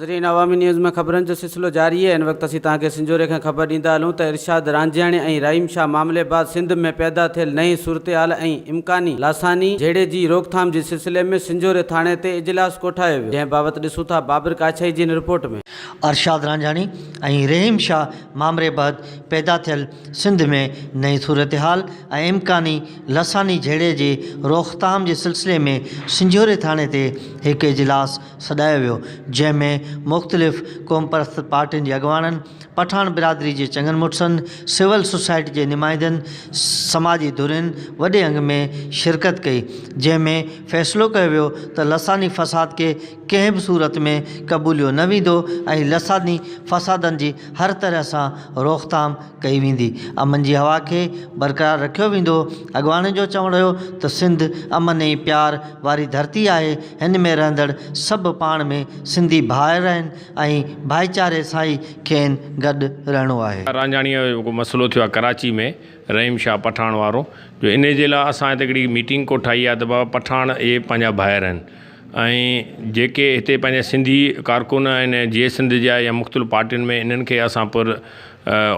नाज़रीन अवामी न्यूज़ में ख़बरनि जो सिलसिलो जारी है। इन वक्त असीं तव्हांखे सिंजोरे खां ख़बर ॾींदा हलूं त इरशाद रांझियाणी ऐं रहीम शाह मामले बाद सिंध में पैदा थियल नई सूरत हाल ऐं इम्कानी लासानी झेड़े जी रोकथाम जे सिलसिले में सिंजोरे थाणे ते इजलास कोठायो वियो, जंहिं बाबति ॾिसूं था बाबर काछाई जी रिपोर्ट में। अरशाद रांझानी ऐं रहीम शाह मामले बाद पैदा थियल सिंध में नई सूरत हाल ऐं इम्कानी लसानी झेड़े जे रोकथाम जे सिलसिले में सिंजोरे थाणे ते हिकु इजलास सॾायो वियो, जंहिंमें मुख़्तलिफ़ क़ौम परस्त पार्टियुनि जे अॻुवाननि, पठान बिरादरी जे चङनि मुड़ुसनि, सिविल सोसाइटी जे नुमाइंदनि, समाजी धुरियुनि वॾे अंग में शिरकत कई, जंहिंमें फ़ैसिलो कयो वियो त लसानी फ़साद खे कंहिं बि सूरत में क़बूलियो न वेंदो ऐं लसानी फ़सादनि जी हर तरह सां रोकथाम कई वेंदी। अमन जी हवा खे बरक़रार रखियो वेंदो। अॻुवाननि जो चवणु हुयो त सिंध अमन ऐं प्यार वारी धरती आहे। हिन में रहंदड़ सभु पाण में सिंधी भाइर आहिनि ऐं भाईचारे सां ई खेनि गॾु रहणो आहे। रांझाणीअ जो मसइलो थियो आहे कराची में रहीम शाह पठान वारो, जो इन जे लाइ असां हिते हिकिड़ी मीटिंग कोठाई आहे त बाबा पठान इहे पंहिंजा भाइर आहिनि ऐं जेके हिते पंहिंजा सिंधी कारकुन आहिनि जीअं सिंध जा या मुख़्तलिफ़ पार्टियुनि में, इन्हनि खे असां पुर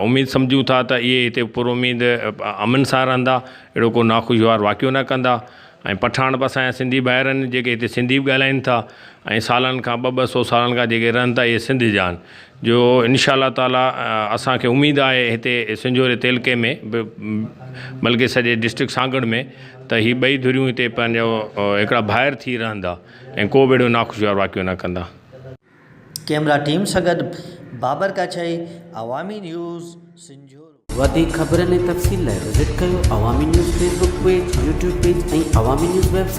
उमेदु सम्झूं था त इहे हिते पुर उमेदु अमन सां रहंदा, अहिड़ो को नाख़ुशगवार वाक़ियो न कंदा। ऐं पठान बि असांजा सिंधी भाइर आहिनि जेके हिते सिंधी बि ॻाल्हाइनि था ऐं सालनि खां 200 सालनि खां जेके रहनि था इहे सिंध जा आहिनि, जो इंशाअल्लाह ताला असांखे उमेदु आहे हिते सिंजोरे तेलके में बल्कि सॼे डिस्ट्रिक्ट सांगड़ में त हीअ ॿई धुरियूं हिते पंहिंजो हिकिड़ा भाइर थी रहंदा ऐं को बि अहिड़ो नाख़ुशगवार वाक़ियो न कंदा। कैमरा टीम सां गॾु बाबर काछाई, अवामी न्यूज़ सिंजोरो। वधीक ख़बरनि ऐं तफ़सील लाइ विज़िट कयो अवामी news Facebook page, YouTube page ऐं अवामी न्यूज़ वेबसाइट।